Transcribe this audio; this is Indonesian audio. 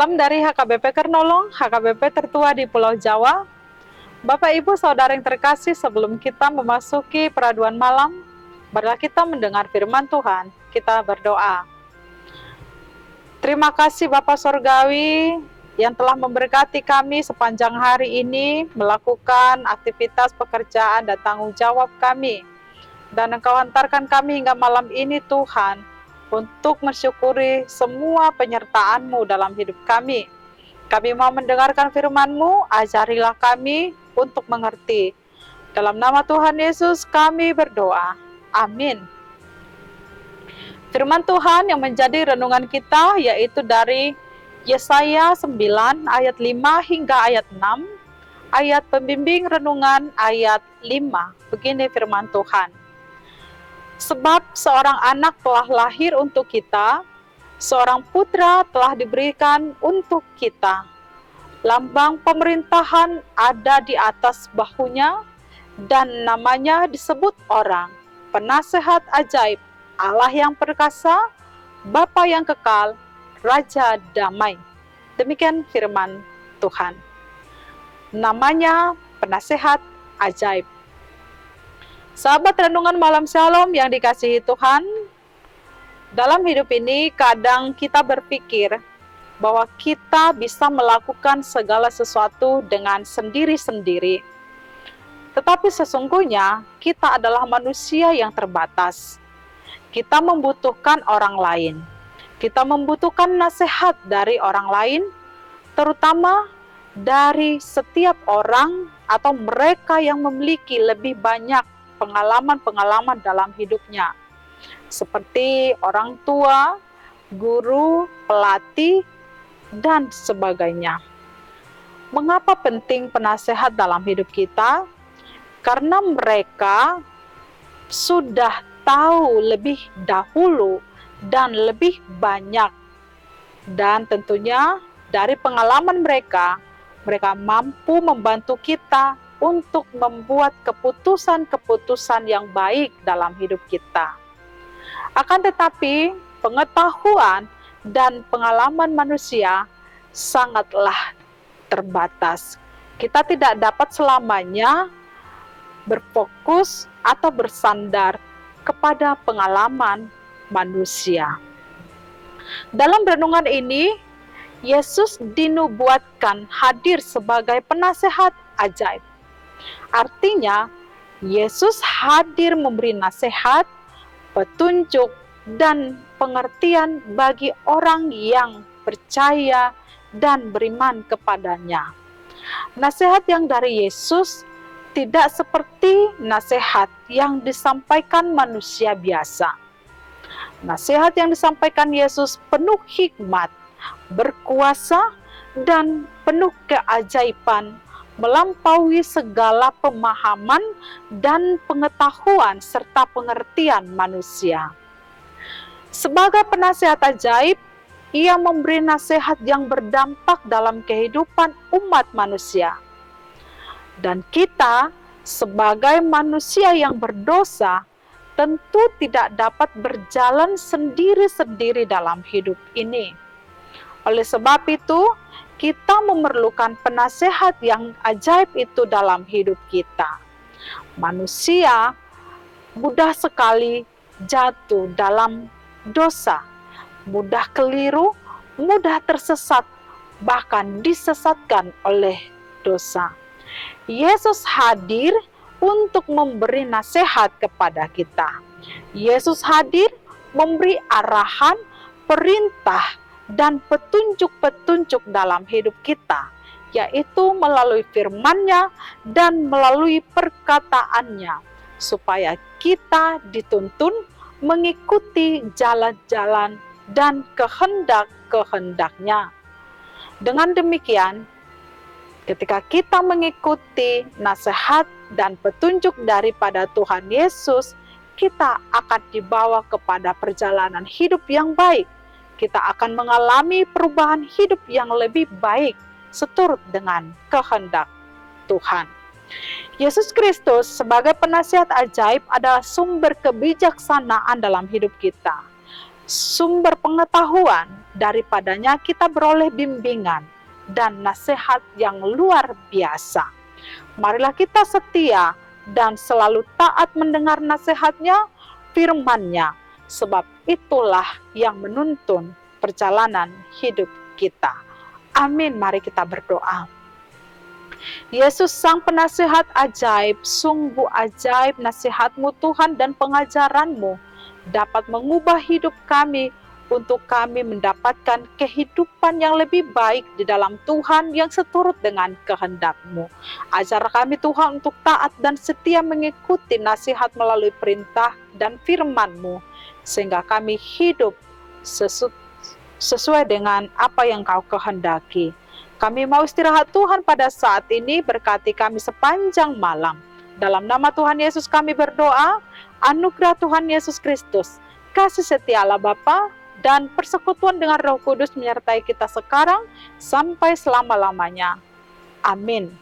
Salam dari HKBP Kernolong, HKBP tertua di Pulau Jawa. Bapak Ibu Saudara yang terkasih, sebelum kita memasuki peraduan malam, marilah kita mendengar firman Tuhan. Kita berdoa. Terima kasih Bapak Sorgawi yang telah memberkati kami sepanjang hari ini melakukan aktivitas pekerjaan dan tanggung jawab kami. Dan Engkau hantarkan kami hingga malam ini Tuhan, untuk mensyukuri semua penyertaan-Mu dalam hidup kami. Kami mau mendengarkan firman-Mu, ajarilah kami untuk mengerti. Dalam nama Tuhan Yesus kami berdoa. Amin. Firman Tuhan yang menjadi renungan kita yaitu dari Yesaya 9 ayat 5 hingga ayat 6, ayat pembimbing renungan ayat 5. Begini firman Tuhan. Sebab seorang anak telah lahir untuk kita, seorang putra telah diberikan untuk kita. Lambang pemerintahan ada di atas bahunya, dan namanya disebut orang, Penasehat Ajaib, Allah yang perkasa, Bapa yang kekal, Raja damai. Demikian firman Tuhan. Namanya Penasehat Ajaib. Sahabat renungan malam Shalom yang dikasihi Tuhan, dalam hidup ini kadang kita berpikir bahwa kita bisa melakukan segala sesuatu dengan sendiri-sendiri. Tetapi sesungguhnya kita adalah manusia yang terbatas. Kita membutuhkan orang lain. Kita membutuhkan nasihat dari orang lain, terutama dari setiap orang atau mereka yang memiliki lebih banyak pengalaman-pengalaman dalam hidupnya, seperti orang tua, guru, pelatih, dan sebagainya. Mengapa penting penasehat dalam hidup kita? Karena mereka sudah tahu lebih dahulu dan lebih banyak, dan tentunya dari pengalaman mereka mampu membantu kita untuk membuat keputusan-keputusan yang baik dalam hidup kita. Akan tetapi, pengetahuan dan pengalaman manusia sangatlah terbatas. Kita tidak dapat selamanya berfokus atau bersandar kepada pengalaman manusia. Dalam renungan ini, Yesus dinubuatkan hadir sebagai penasehat ajaib. Artinya, Yesus hadir memberi nasihat, petunjuk, dan pengertian bagi orang yang percaya dan beriman kepadanya. Nasihat yang dari Yesus tidak seperti nasihat yang disampaikan manusia biasa. Nasihat yang disampaikan Yesus penuh hikmat, berkuasa, dan penuh keajaiban, melampaui segala pemahaman dan pengetahuan serta pengertian manusia. Sebagai penasihat ajaib, ia memberi nasihat yang berdampak dalam kehidupan umat manusia. Dan kita sebagai manusia yang berdosa tentu tidak dapat berjalan sendiri-sendiri dalam hidup ini. Oleh sebab itu, kita memerlukan penasehat yang ajaib itu dalam hidup kita. Manusia mudah sekali jatuh dalam dosa, mudah keliru, mudah tersesat, bahkan disesatkan oleh dosa. Yesus hadir untuk memberi nasihat kepada kita. Yesus hadir memberi arahan, perintah, dan petunjuk-petunjuk dalam hidup kita, yaitu melalui firman-Nya dan melalui perkataannya, supaya kita dituntun mengikuti jalan-jalan dan kehendak-kehendaknya. Dengan demikian, ketika kita mengikuti nasihat dan petunjuk daripada Tuhan Yesus, kita akan dibawa kepada perjalanan hidup yang baik. Kita akan mengalami perubahan hidup yang lebih baik seturut dengan kehendak Tuhan. Yesus Kristus sebagai penasihat ajaib adalah sumber kebijaksanaan dalam hidup kita, sumber pengetahuan, daripadanya kita beroleh bimbingan dan nasihat yang luar biasa. Marilah kita setia dan selalu taat mendengar nasihatnya, firman-Nya, sebab itulah yang menuntun perjalanan hidup kita. Amin, mari kita berdoa. Yesus Sang Penasihat ajaib, sungguh ajaib nasihat-Mu Tuhan dan pengajaran-Mu dapat mengubah hidup kami untuk kami mendapatkan kehidupan yang lebih baik di dalam Tuhan yang seturut dengan kehendak-Mu. Ajar kami Tuhan untuk taat dan setia mengikuti nasihat melalui perintah dan firman-Mu, sehingga kami hidup sesuai dengan apa yang Kau kehendaki. Kami mau istirahat Tuhan pada saat ini, berkati kami sepanjang malam. Dalam nama Tuhan Yesus kami berdoa, anugerah Tuhan Yesus Kristus, kasih setia Allah Bapa, dan persekutuan dengan Roh Kudus menyertai kita sekarang sampai selama-lamanya. Amin.